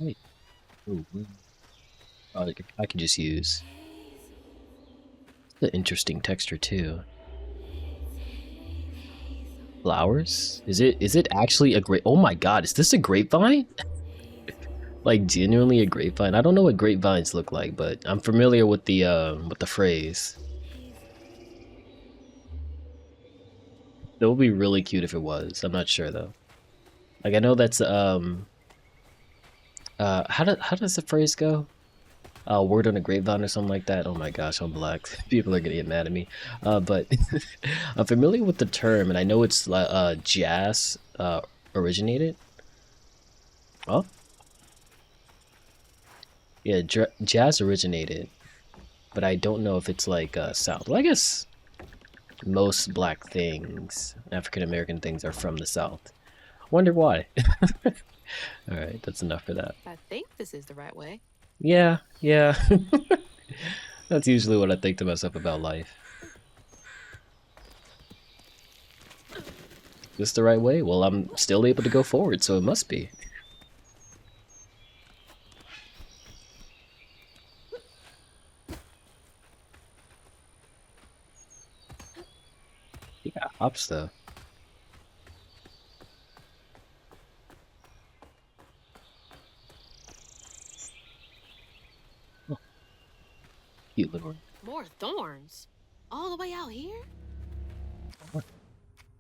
Wait. Ooh, oh, I can just use the interesting texture too. Flowers? Is it actually a grape? Oh my god, is this a grapevine? Like genuinely a grapevine? I don't know what grapevines look like, but I'm familiar with the phrase. That would be really cute if it was. I'm not sure though. Like I know that's how does the phrase go? Word on a grapevine or something like that. Oh my gosh, I'm black. People are gonna get mad at me. But I'm familiar with the term, and I know it's jazz originated. Oh, yeah, jazz originated, but I don't know if it's like South. Well, I guess most black things, African American things, are from the South. Wonder why. All right, that's enough for that. I think this is the right way. Yeah, yeah. That's usually what I think to myself about life. Is this the right way? Well, I'm still able to go forward, so it must be. Yeah, hops though. Oh, cute little. More thorns? All the way out here?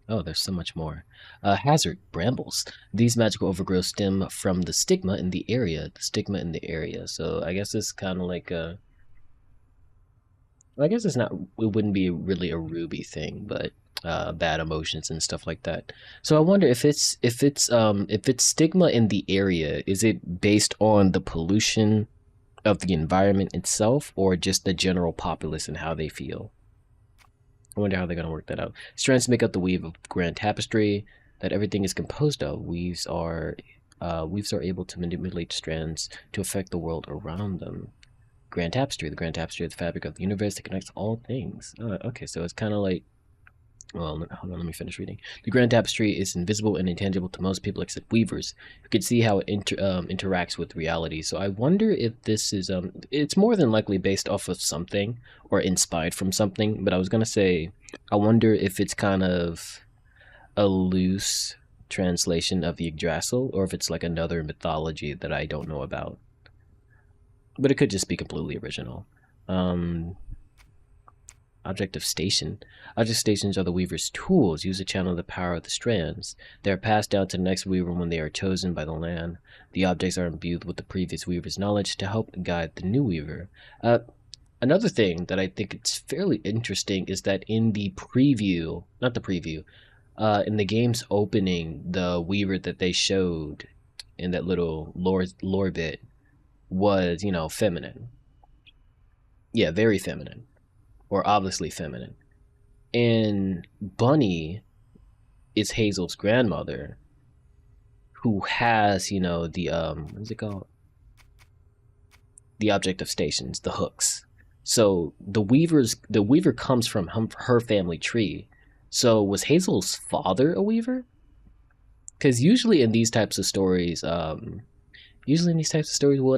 Oh, there's so much more. Hazard, brambles. These magical overgrowths stem from the stigma in the area. The stigma in the area. So I guess it's kind of like a. Well, I guess it's not. It wouldn't be really a Ruby thing, but bad emotions and stuff like that. So I wonder if it's stigma in the area. Is it based on the pollution of the environment itself, or just the general populace and how they feel? I wonder how they're going to work that out. Strands make up the weave of grand tapestry that everything is composed of. Weaves are able to manipulate strands to affect the world around them. Grand tapestry. The grand tapestry is the fabric of the universe that connects all things. Okay, so it's kind of like. Well, hold on, let me finish reading. The grand tapestry is invisible and intangible to most people except weavers, who can see how it interacts with reality. So I wonder if this is it's more than likely based off of something or inspired from something. But I was gonna say, I wonder if it's kind of a loose translation of Yggdrasil, or if it's like another mythology that I don't know about. But it could just be completely original. Um, Object of station. Object stations are the weaver's tools used to channel the power of the strands. They are passed down to the next weaver when they are chosen by the land. The objects are imbued with the previous weaver's knowledge to help guide the new weaver. Another thing that I think it's fairly interesting is that in the preview, not the preview, in the game's opening, the weaver that they showed in that little lore bit was, feminine. Yeah, very feminine, or obviously feminine. And Bunny is Hazel's grandmother, who has, the what is it called? The object of stations, the hooks. So the weaver comes from her family tree. So was Hazel's father a weaver? Because usually in these types of stories, well,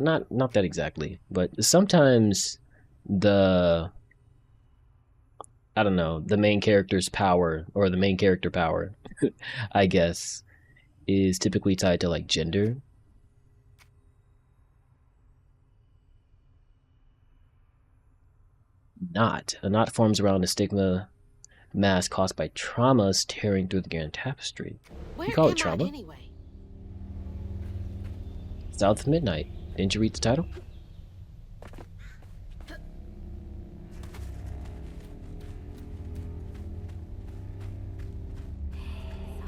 not that exactly, but sometimes the I don't know, the main character's power or the main character power, I guess, is typically tied to like gender. A knot forms around a stigma mass caused by traumas tearing through the grand tapestry. You Where call it am I trauma? anyway? South of Midnight. Didn't you read the title?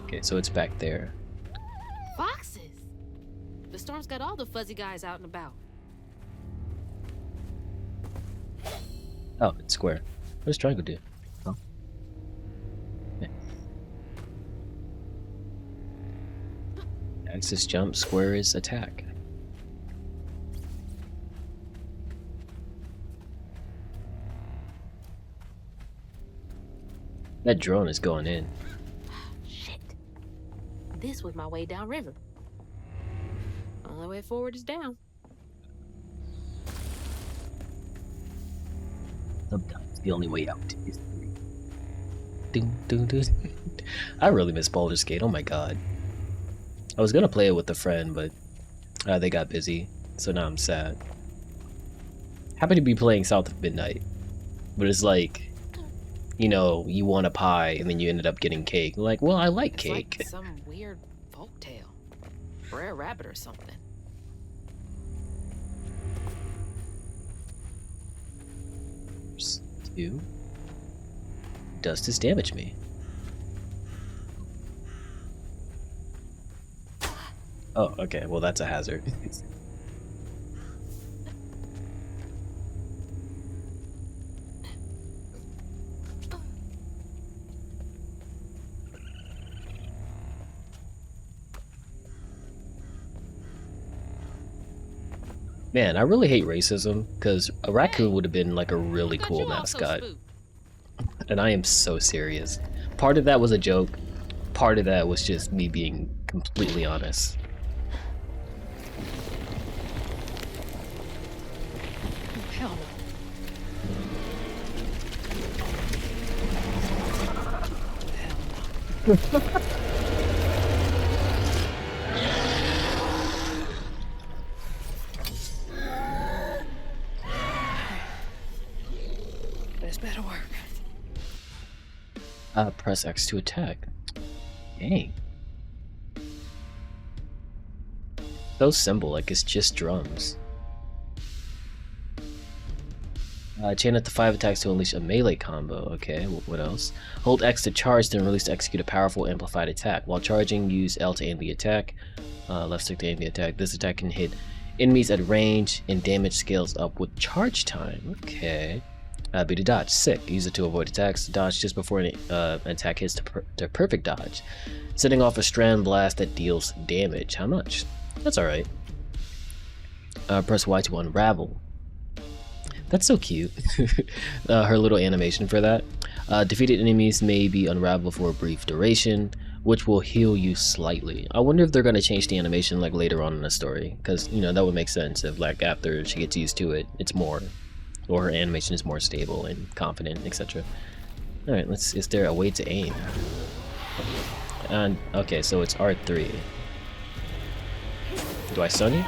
Okay, so it's back there. Foxes! The storm's got all the fuzzy guys out and about. Oh, it's square. What does triangle do? Oh. Yeah. Axis jump, square is attack. That drone is going in. Shit. This was my way downriver. Only way forward is down. Sometimes the only way out is through. Ding, ding, ding. I really miss Baldur's Gate. Oh my god. I was gonna play it with a friend, but they got busy, so now I'm sad. Happy to be playing South of Midnight, but it's like, you know, you want a pie and then you ended up getting cake. Like, well, I like cake. Like some weird folktale, Brer Rabbit or something. Two. Does this damage me? Oh, okay. Well, that's a hazard. Man, I really hate racism, because a raccoon would have been like a really cool mascot. And I am so serious. Part of that was a joke, part of that was just me being completely honest. Hell no. Hell no. This better work. Press X to attack. Dang. So simple, like it's just drums. Chain up to 5 attacks to unleash a melee combo. Okay, what else? Hold X to charge, then release to execute a powerful amplified attack. While charging, use L to aim the attack. Left stick to aim the attack. This attack can hit enemies at range, and damage scales up with charge time. Okay. B to dodge. Sick. Use it to avoid attacks. Dodge just before an attack hits to perfect dodge. Setting off a strand blast that deals damage. How much? That's alright. Press Y to unravel. That's so cute. Her little animation for that. Defeated enemies may be unraveled for a brief duration, which will heal you slightly. I wonder if they're going to change the animation like later on in the story, because, you know, that would make sense if like after she gets used to it, it's more, or her animation is more stable and confident, etc. Alright, is there a way to aim? And okay, so it's R3. Do I stun you?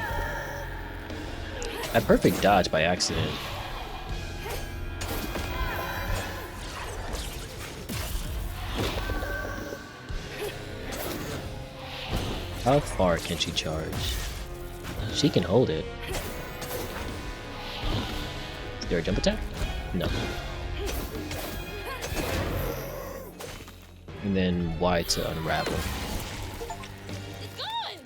I perfect dodge by accident. How far can she charge? She can hold it. Is there a jump attack? No. And then Y to unravel. It's gone!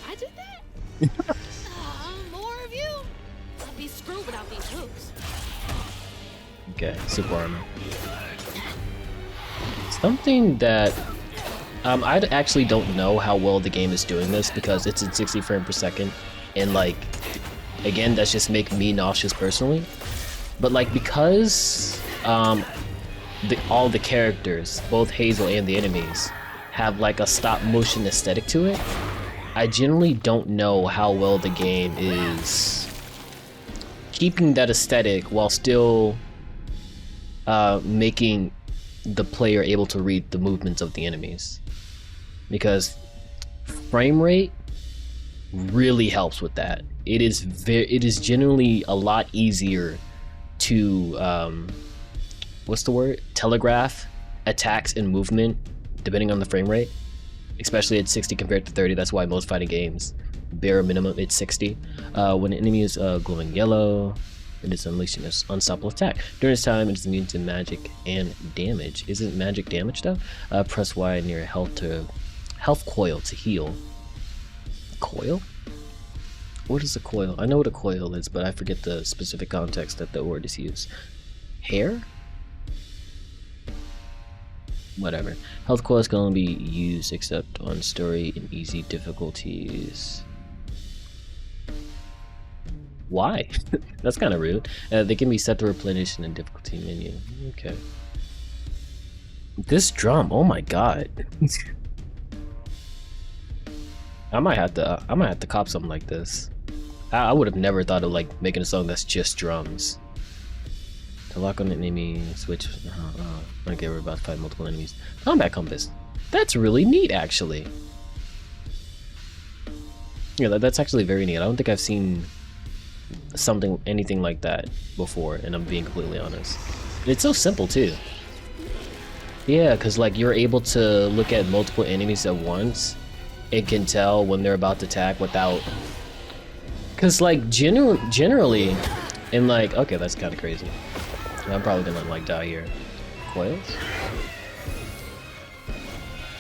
I did that? More of you? I'd be screwed without these hooks. Okay, super armor. Something that I actually don't know how well the game is doing this because it's in 60 frames per second, and like, again, that's just making me nauseous personally. But like, because all the characters, both Hazel and the enemies, have like a stop motion aesthetic to it, I generally don't know how well the game is keeping that aesthetic while still making the player able to read the movements of the enemies. Because frame rate really helps with that. It is generally a lot easier to what's the word? Telegraph attacks and movement depending on the frame rate, especially at 60 compared to 30. That's why most fighting games, bare minimum, it's 60. When an enemy is glowing yellow, it is unleashing an unstoppable attack. During this time, it is immune to magic and damage. Isn't magic damage though? Press Y near health coil to heal. Coil? What is a coil? I know what a coil is, but I forget the specific context that the word is used. Hair? Whatever. Health coils can only be used except on story and easy difficulties. Why? That's kind of rude. They can be set to replenish in the difficulty menu. Okay. This drum, oh my god. I might have to cop something like this. I would have never thought of like making a song that's just drums. To lock on an enemy, switch. Okay, we're about to fight multiple enemies. Combat compass. That's really neat, actually. Yeah, that's actually very neat. I don't think I've seen anything like that before, and I'm being completely honest. And it's so simple too. Yeah, because like you're able to look at multiple enemies at once. It can tell when they're about to attack without. Because like generally, in like, okay, that's kind of crazy. I'm probably gonna like die here. Coils?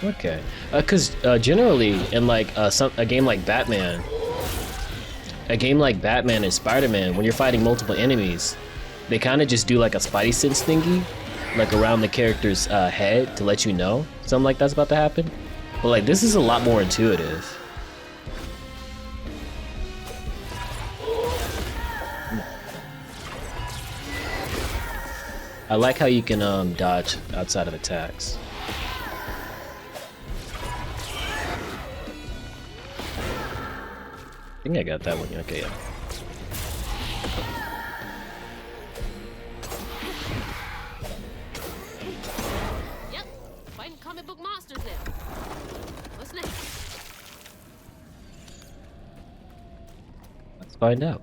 Okay. Because generally in like a game like Batman, and Spider-Man, when you're fighting multiple enemies, they kind of just do like a Spidey sense thingy, like around the character's head to let you know something like that's about to happen. But like this is a lot more intuitive. I like how you can dodge outside of attacks. I think I got that one. Okay, yeah. Yep, fighting comic book monsters now. What's next? Let's find out.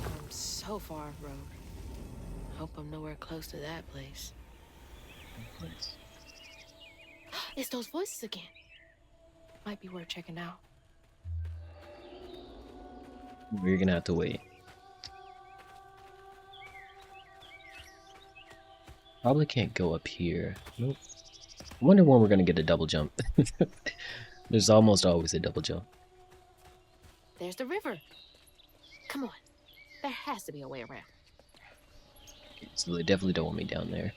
I'm so far off road. Hope I'm nowhere close to that place. It's those voices again. Might be worth checking out. We're gonna have to wait. Probably can't go up here. Nope. I wonder when we're gonna get a double jump. There's almost always a double jump. There's the river. Come on. There has to be a way around. So they definitely don't want me down there.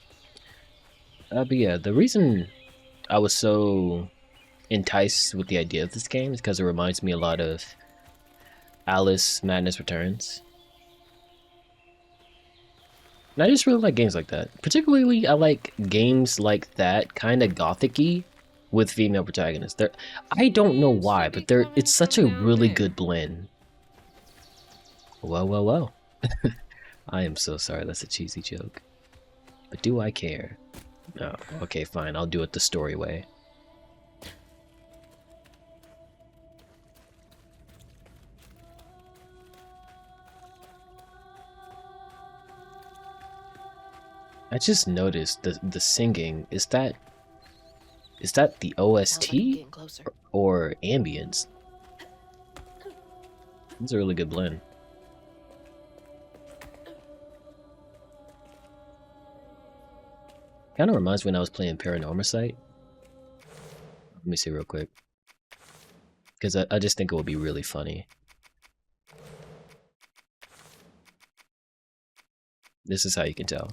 But yeah, the reason I was so enticed with the idea of this game is because it reminds me a lot of Alice Madness Returns. And I just really like games like that. Particularly, I like games like that, kind of gothic-y, with female protagonists. I don't know why, but it's such a really good blend. Well, well, well. I am so sorry, that's a cheesy joke. But do I care? No. Okay, fine, I'll do it the story way. I just noticed the singing. Is that the OST or ambience? It's a really good blend. Kind of reminds me when I was playing Paranormal Site. Let me see real quick. Because I just think it would be really funny. This is how you can tell.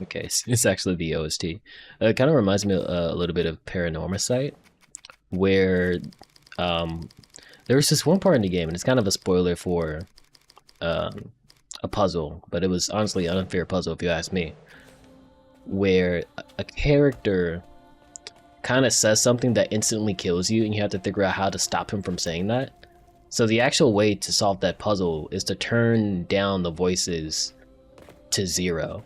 Okay, it's actually the OST. It kind of reminds me a little bit of Paranormal Site, where there was this one part in the game, and it's kind of a spoiler for a puzzle, but it was honestly an unfair puzzle if you ask me, where a character kind of says something that instantly kills you, and you have to figure out how to stop him from saying that. So the actual way to solve that puzzle is to turn down the voices to 0.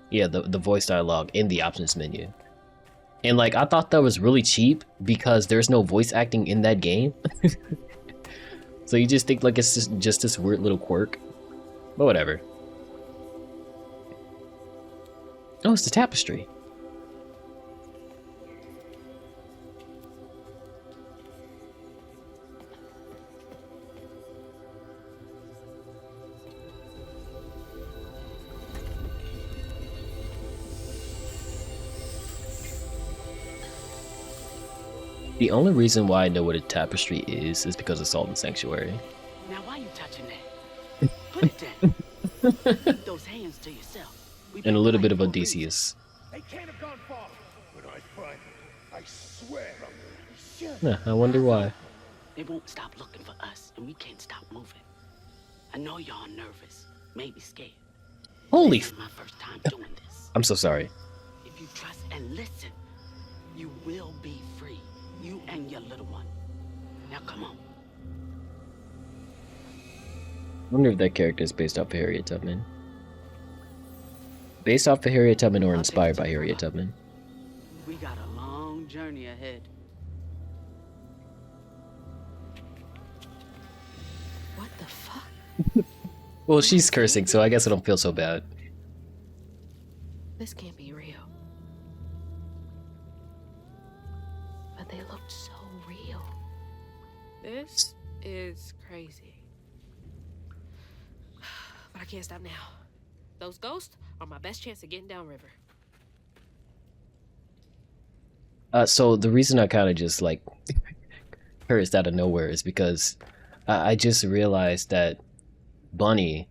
Yeah, the voice dialogue in the options menu. And like, I thought that was really cheap because there's no voice acting in that game. So you just think like it's just this weird little quirk. But whatever. Oh, it's the tapestry. The only reason why I know what a tapestry is because of Salt and Sanctuary. Now why you touching that? Put it down. Keep those hands to yourself. And a little bit of Odysseus. They can't have gone far. When I find them, I swear I'm gonna be sure. Yeah, I wonder why. They won't stop looking for us, and we can't stop moving. I know y'all nervous, maybe scared. Holy This is my first time doing this. I'm so sorry. If you trust and listen, you will be free. You and your little one. Now come on. I wonder if that character is based off of Harriet Tubman. Based off of Harriet Tubman or inspired by Harriet Tubman? We got a long journey ahead. What the fuck? Well, she's cursing, so I guess I don't feel so bad. This can't be real. But they looked so real. This is crazy. But I can't stop now. Those ghosts are my best chance of getting downriver. So the reason I kind of just like cursed out of nowhere is because I just realized that Bunny,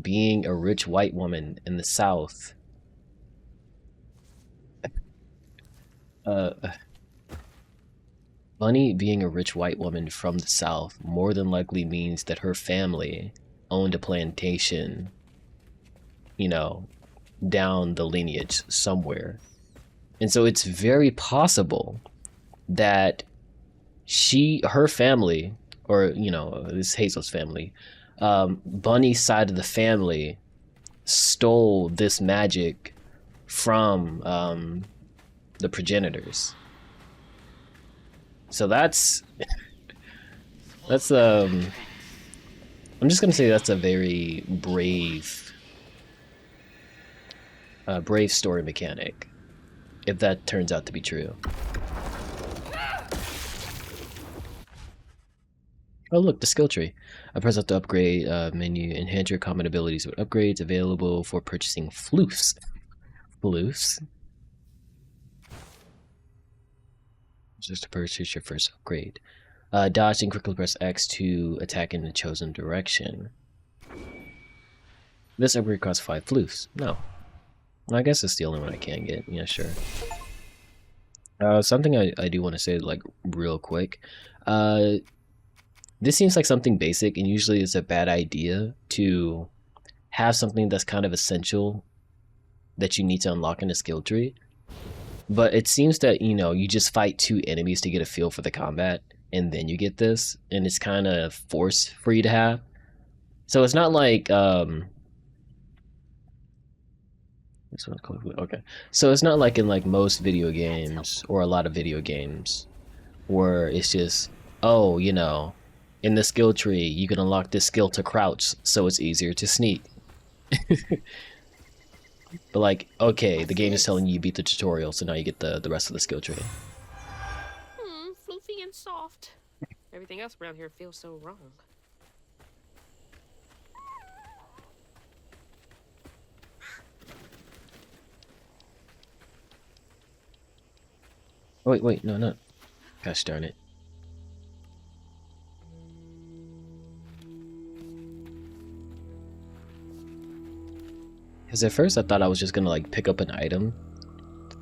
being a rich white woman in the South, Bunny being a rich white woman from the South more than likely means that her family owned a plantation, you know, down the lineage somewhere. And so it's very possible that her family, or, you know, this Hazel's family, Bunny's side of the family stole this magic from the progenitors. So that's I'm just gonna say that's a very brave story mechanic, if that turns out to be true. Oh look, the skill tree. I press up the upgrade menu, enhance your common abilities with upgrades available for purchasing floofs. Floofs? Just to purchase your first upgrade. Dodge and quickly press X to attack in the chosen direction. This upgrade costs 5 floofs. No. I guess it's the only one I can get. Yeah, sure. Something I do want to say, like, real quick. This seems like something basic, and usually it's a bad idea to have something that's kind of essential that you need to unlock in a skill tree. But it seems that, you know, you just fight 2 enemies to get a feel for the combat, and then you get this, and it's kind of forced for you to have. So it's not like, okay. So it's not like in like most video games, or a lot of video games, where it's just, oh, you know, in the skill tree, you can unlock this skill to crouch, so it's easier to sneak. But like, okay, the game is telling you beat the tutorial, so now you get the rest of the skill tree. Floofy and soft. Everything else around here feels so wrong. Oh, wait, no. Gosh darn it. Because at first I thought I was just gonna like pick up an item,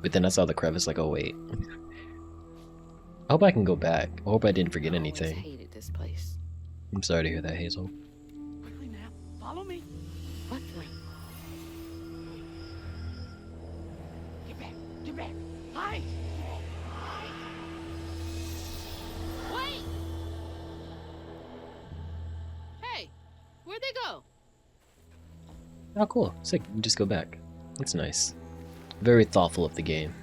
but then I saw the crevice like, oh wait. I hope I can go back. I hope I didn't forget anything. I hated this place. I'm sorry to hear that, Hazel. Quickly now, follow me. What? Get back, hide. Wait! Hey, where'd they go? Oh cool, sick, you just go back. That's nice. Very thoughtful of the game.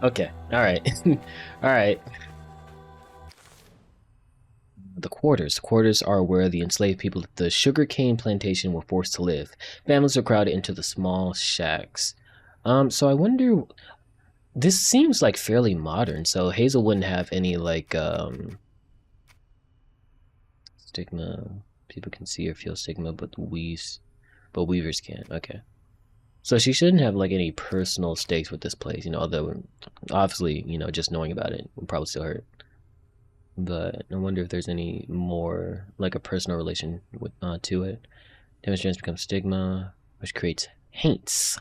Okay, alright. Alright. The quarters. The quarters are where the enslaved people at the sugarcane plantation were forced to live. Families are crowded into the small shacks. So I wonder... This seems like fairly modern, so Hazel wouldn't have any, like, stigma. People can see or feel stigma, but weavers can't. Okay. So she shouldn't have, like, any personal stakes with this place, you know, although, obviously, you know, just knowing about it would probably still hurt. But I wonder if there's any more, like, a personal relation with, to it. Damage chance becomes stigma, which creates haints.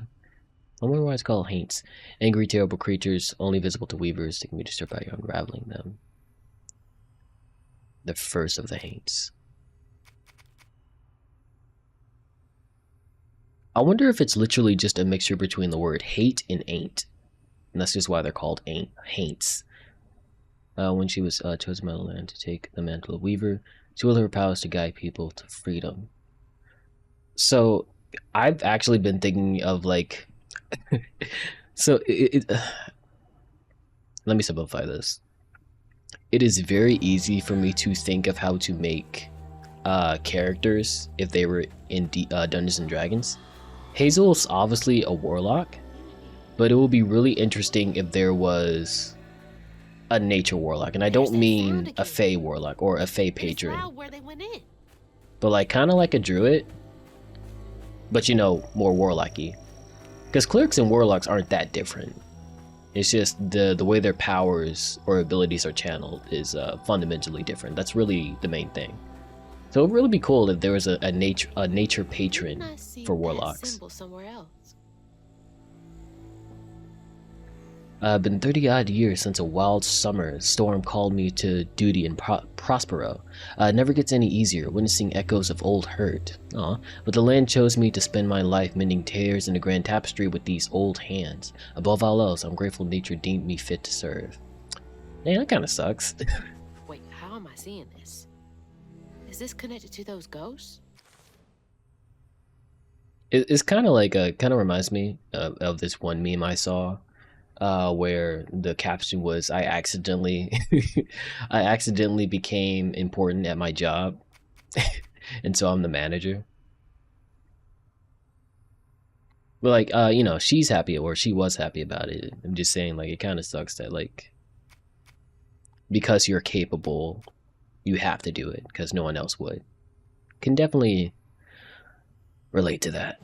I wonder why it's called haints. Angry, terrible creatures, only visible to weavers. They can be disturbed by unraveling them. The first of the haints. I wonder if it's literally just a mixture between the word hate and ain't. And that's just why they're called haints. When she was chosen by the land to take the mantle of weaver, she wielded her powers to guide people to freedom. So I've actually been thinking of like so let me simplify this. It is very easy for me to think of how to make characters if they were in Dungeons and Dragons. Hazel's obviously a warlock, but it will be really interesting if there was a nature warlock, and I don't mean a fey warlock or a fey patron, but like kind of like a druid, but you know, more warlocky. Because clerics and warlocks aren't that different. It's just the way their powers or abilities are channeled is fundamentally different. That's really the main thing. So it would really be cool if there was a nature patron for warlocks. Been 30 odd years since a wild summer storm called me to duty in Prospero. Never gets any easier, witnessing echoes of old hurt. Aw, but the land chose me to spend my life mending tears in a grand tapestry with these old hands. Above all else, I'm grateful nature deemed me fit to serve. Man, that kind of sucks. Wait, how am I seeing this? Is this connected to those ghosts? It's kind of like kind of reminds me of this one meme I saw. Where the caption was, I accidentally became important at my job and so I'm the manager. But like you know, she's happy, or she was happy about it. I'm just saying, like, it kind of sucks that like because you're capable you have to do it because no one else would. Can definitely relate to that.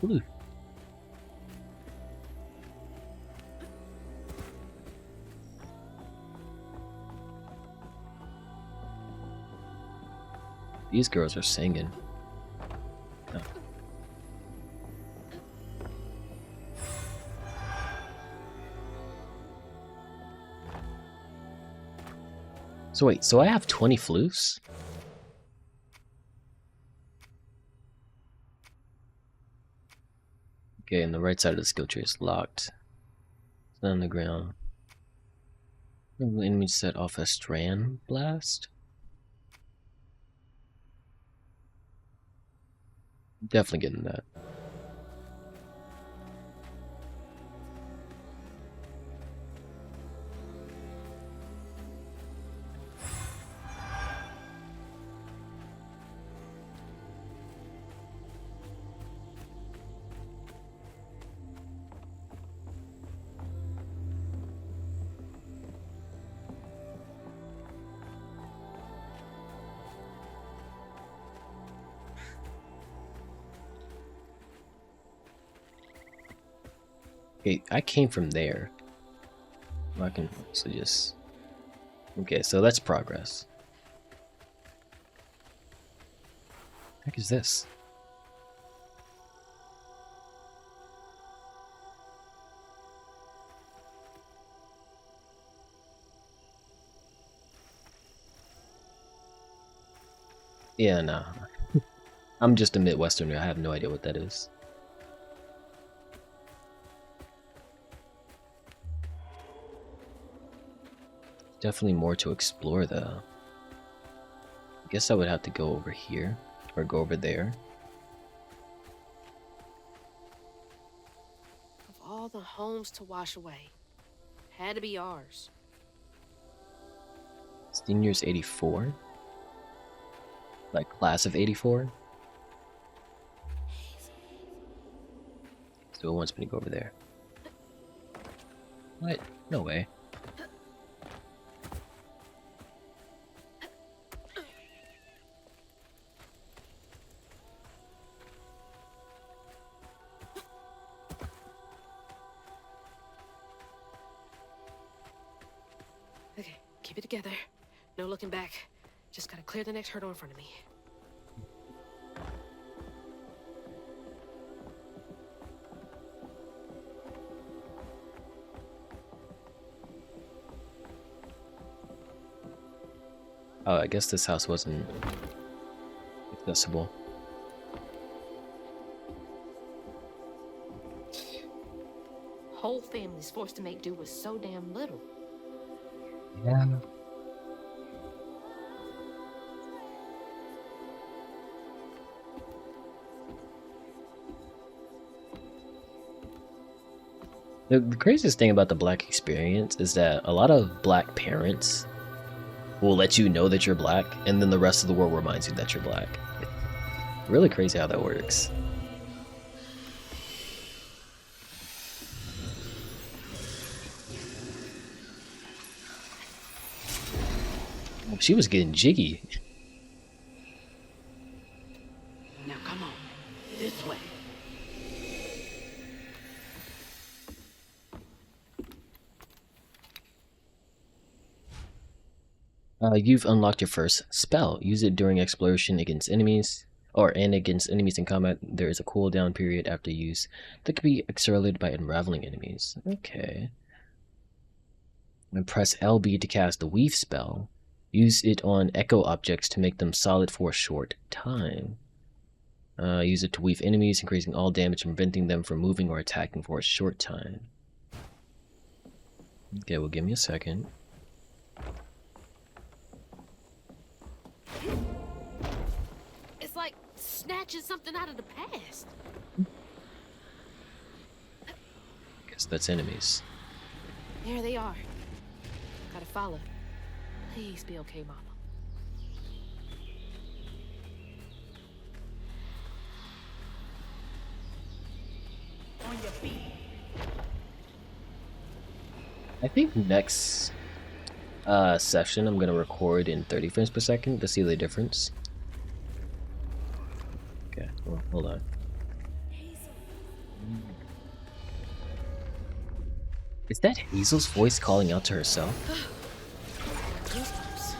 Ooh. These girls are singing. Oh. So wait, so I have 20 floofs? Okay, and the right side of the skill tree is locked. It's not on the ground. The enemy set off a strand blast. Definitely getting that. Okay, I came from there. I can also just... Okay, so that's progress. What the heck is this? Yeah, nah. I'm just a Midwesterner, I have no idea what that is. Definitely more to explore though. I guess I would have to go over here, or go over there. Of all the homes to wash away, had to be ours. Senior's 84? Like class of 84? So it wants me to go over there. What? No way. Keep it together. No looking back. Just gotta clear the next hurdle in front of me. Oh, I guess this house wasn't accessible. Whole family's forced to make do with so damn little. Yeah. The craziest thing about the black experience is that a lot of black parents will let you know that you're black, and then the rest of the world reminds you that you're black. It's really crazy how that works. She was getting jiggy. Now come on, this way. You've unlocked your first spell. Use it during exploration against enemies, and against enemies in combat. There is a cooldown period after use that can be accelerated by unraveling enemies. Okay. And press LB to cast the Weave spell. Use it on echo objects to make them solid for a short time. Use it to weave enemies, increasing all damage and preventing them from moving or attacking for a short time. Okay, well, give me a second. It's like snatching something out of the past. Guess that's enemies. There they are. Gotta follow. Please be okay, Mama. On your feet. I think next session I'm gonna record in 30 frames per second to see the difference. Okay, well, hold on. Is that Hazel's voice calling out to herself? Goosebumps.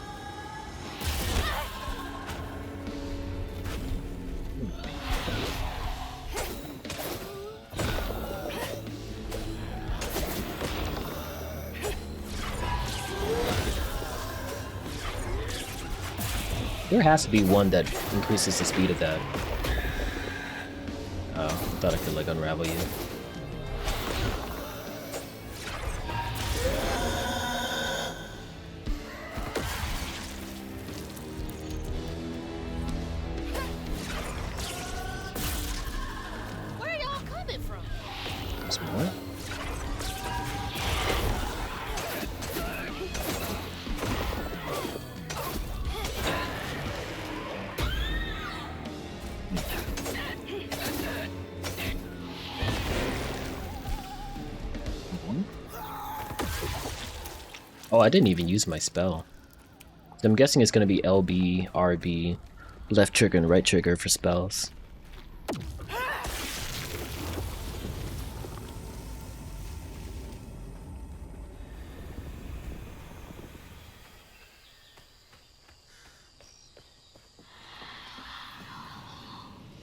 There has to be one that increases the speed of that. Oh, I thought I could like unravel you. Where are y'all coming from? There's more? Oh, I didn't even use my spell. I'm guessing it's gonna be LB, RB, left trigger and right trigger for spells.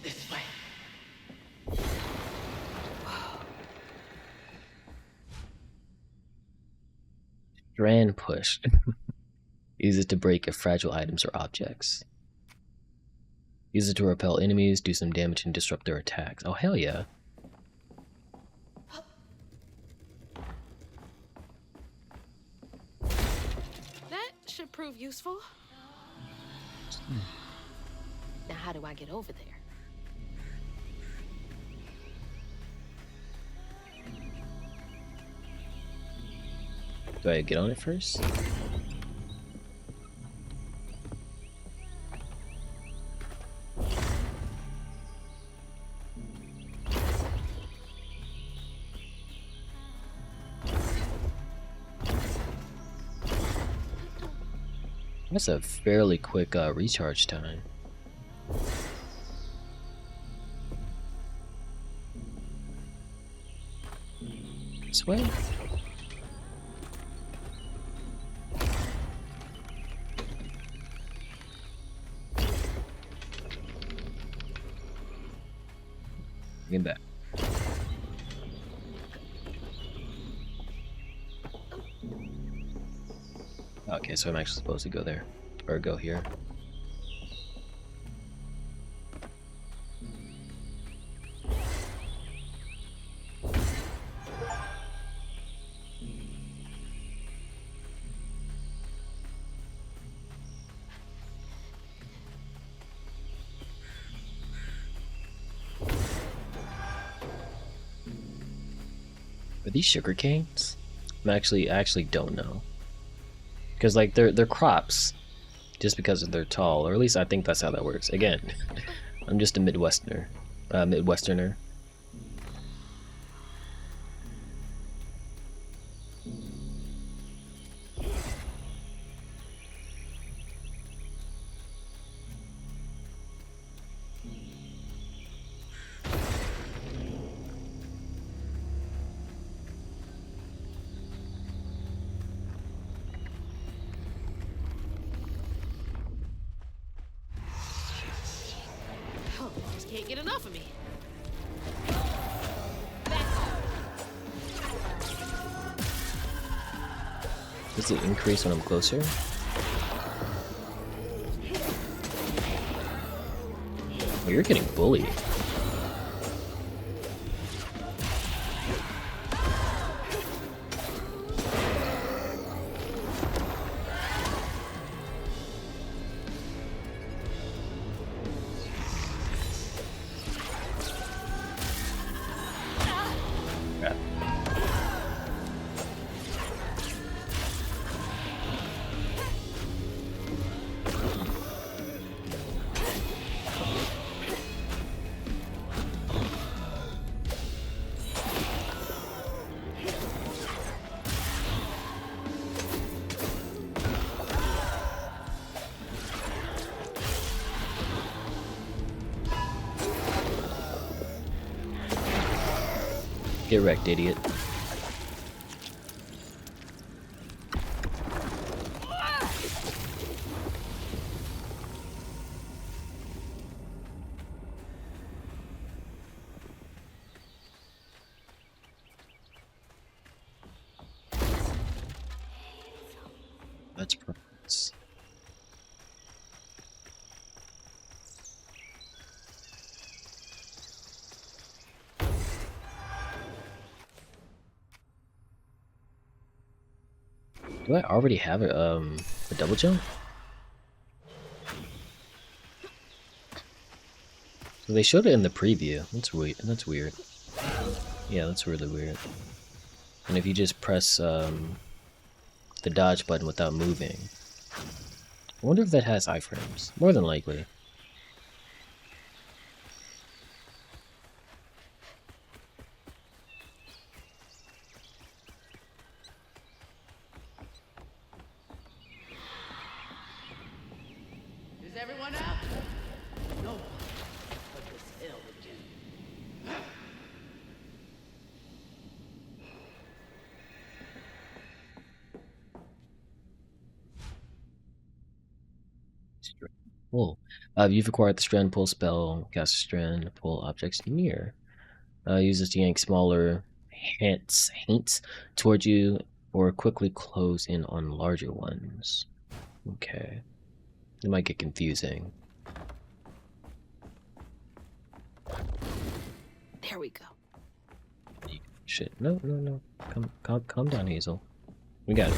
This way. Strand push. Use it to break fragile items or objects. Use it to repel enemies, do some damage, and disrupt their attacks. Oh, hell yeah. That should prove useful. Now, how do I get over there? Do I get on it first? That's a fairly quick recharge time. This way? Get back. Okay, so I'm actually supposed to go there. Or go here. Are these sugar canes? I actually don't know. Because like they're crops, just because they're tall, or at least I think that's how that works. Again, I'm just a Midwesterner. Oh, just can't get enough of me. Does it increase when I'm closer? Oh, you're getting bullied. Get wrecked, idiot. That's progress. Do I already have a double jump? So they showed it in the preview. That's weird. That's weird. Yeah, that's really weird. And if you just press the dodge button without moving, I wonder if that has iframes. More than likely. Is everyone out? No one but this ill again. Pull. You've acquired the strand pull spell. Cast a strand pull objects near. Use this to yank smaller hints towards you, or quickly close in on larger ones. Okay. It might get confusing. There we go. Shit. No, no, no. Calm down, Hazel. We got it.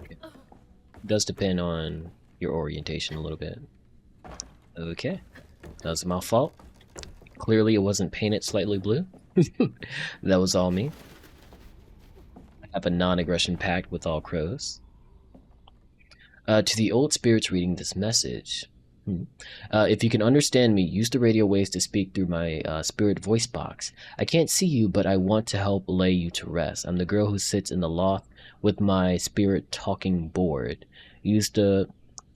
Okay. It does depend on your orientation a little bit. Okay. That was my fault. Clearly it wasn't painted slightly blue. That was all me. I have a non-aggression pact with all crows. To the old spirits reading this message. If you can understand me, use the radio waves to speak through my spirit voice box. I can't see you, but I want to help lay you to rest. I'm the girl who sits in the loft with my spirit talking board. Use the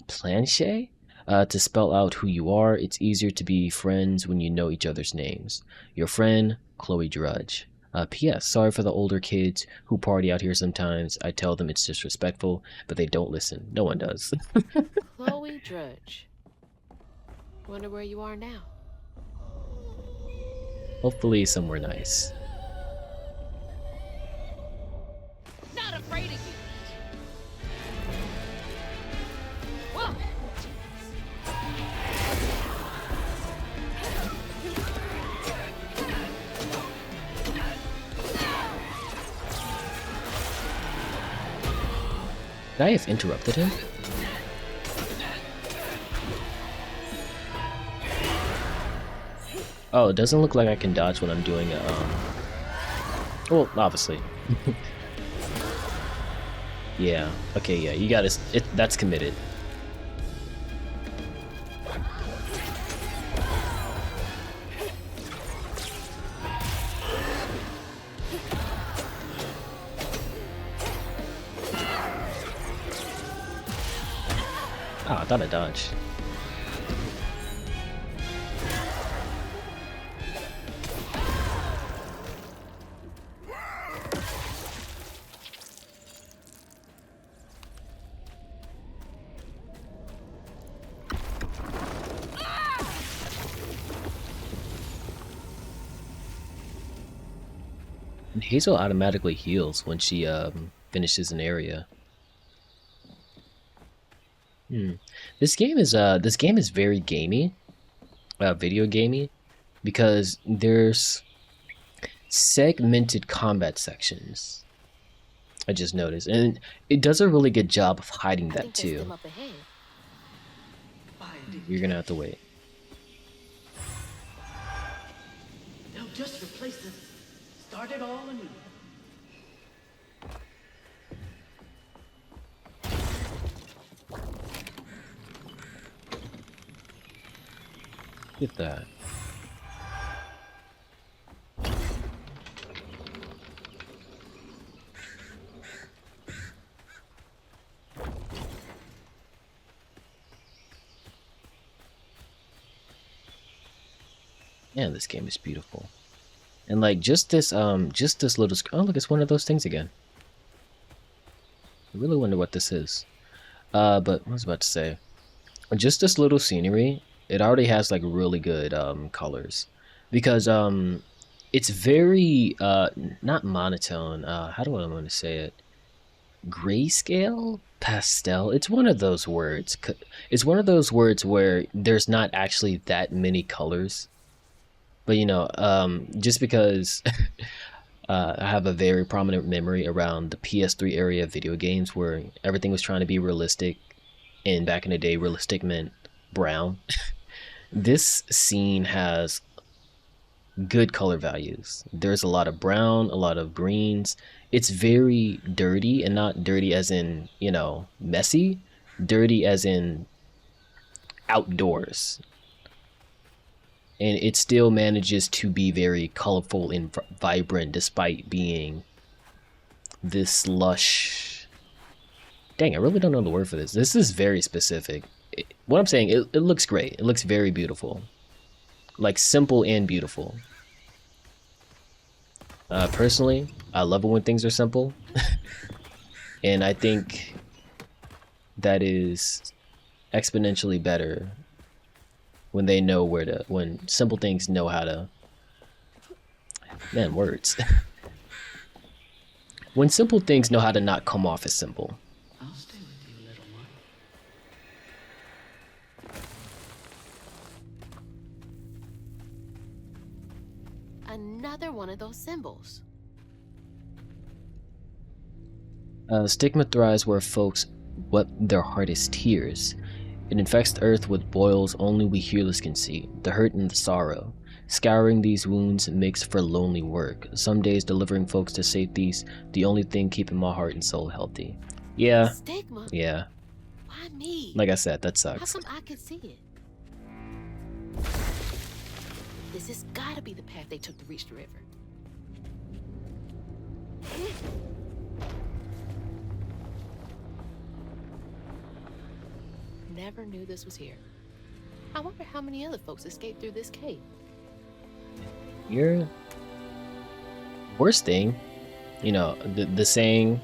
planche to spell out who you are. It's easier to be friends when you know each other's names. Your friend, Chloe Drudge. P.S. Sorry for the older kids who party out here sometimes. I tell them it's disrespectful, but they don't listen. No one does. Chloe Drudge. Wonder where you are now. Hopefully somewhere nice. Not afraid of you. Whoa. Could I have interrupted him? Oh, it doesn't look like I can dodge when I'm doing it. Well, obviously. Yeah. Okay. Yeah. You got it. That's committed. Oh, I thought I dodged. And Hazel automatically heals when she finishes an area. This game is very gamey, video gamey, because there's segmented combat sections. I just noticed, and it does a really good job of hiding that too. Up ahead. You're gonna have to wait. They'll just replace us. Start it all anew. Get that. Man, this game is beautiful. And like just this little oh look, it's one of those things again. I really wonder what this is. But what was I about to say? Just this little scenery, it already has like really good colors. Because it's very not monotone, how do I want to say it? Grayscale? Pastel? It's one of those words. It's one of those words where there's not actually that many colors. But you know, just because I have a very prominent memory around the PS3 area of video games where everything was trying to be realistic, and back in the day, realistic meant brown. This scene has good color values. There's a lot of brown, a lot of greens. It's very dirty, and not dirty as in, you know, messy. Dirty as in outdoors. And it still manages to be very colorful and vibrant despite being this lush. Dang, I really don't know the word for this. This is very specific. What I'm saying, it looks great. It looks very beautiful. Like simple and beautiful. Personally, I love it when things are simple. And I think that is exponentially better when they know where to, when simple things know how to, man, words. When simple things know how to not come off as simple. I'll stay with you, little one. Another one of those symbols. Stigma thrives where folks weep their hardest tears. It infects the earth with boils only we hearless can see, the hurt and the sorrow. Scouring these wounds makes for lonely work. Some days delivering folks to safety's the only thing keeping my heart and soul healthy. Yeah. Stigma? Yeah. Why me? Like I said, that How sucks. come I could see it? This has gotta be the path they took to reach the river. Never knew this was here. I wonder how many other folks escaped through this cave. Your worst thing, you know, the saying,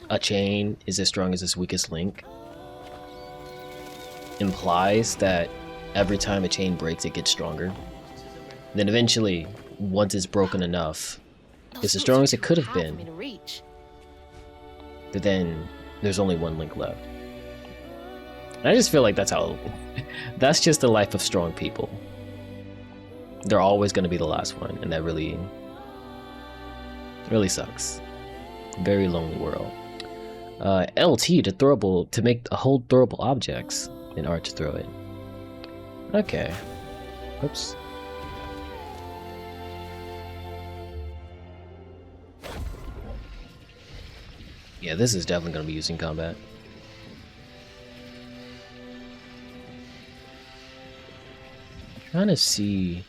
a chain is as strong as its weakest link, implies that Every time a chain breaks, it gets stronger. Then eventually, once it's broken enough, it's as strong as it could have been. But then there's only one link left. And I just feel like that's how. That's just the life of strong people. They're always going to be the last one, and that really sucks. Very lonely world. LT to make hold throwable objects, and R to throw it. Okay. Oops. Yeah, this is definitely going to be used in combat. Trying to see.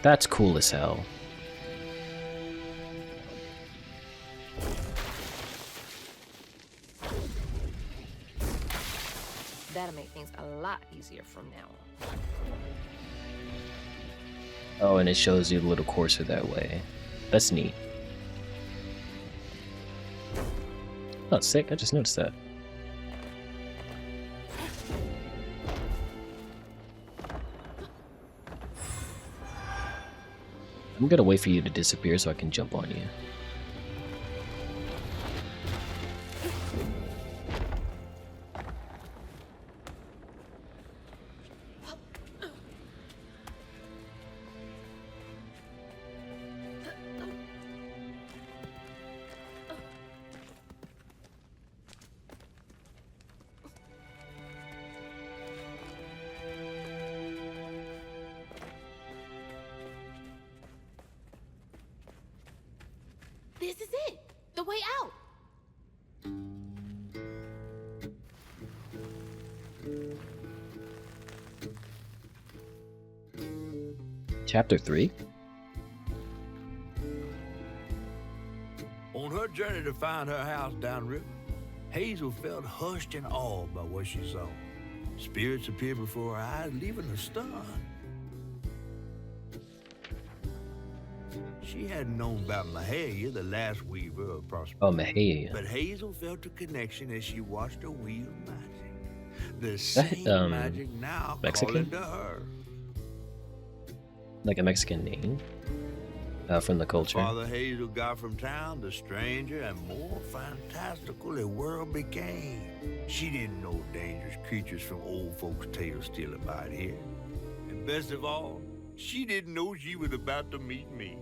That's cool as hell. That'll make things a lot easier from now on. Oh, and it shows you a little courser that way. That's neat. Oh, sick. I just noticed that. I'm gonna wait for you to disappear so I can jump on you. This is it. The way out. Chapter 3? On her journey to find her house downriver, Hazel felt hushed and awed by what she saw. Spirits appeared before her eyes, leaving her stunned. She hadn't known about Mahalia, the last weaver of prosperity. Oh, Mahalia. But Hazel felt a connection as she watched her wheel of magic. The same magic now Mexican? calling to her. Like a Mexican name? From the culture. Father Hazel got from town, the stranger and more fantastical the world became. She didn't know dangerous creatures from old folks' tales still abide here. And best of all, she didn't know she was about to meet me.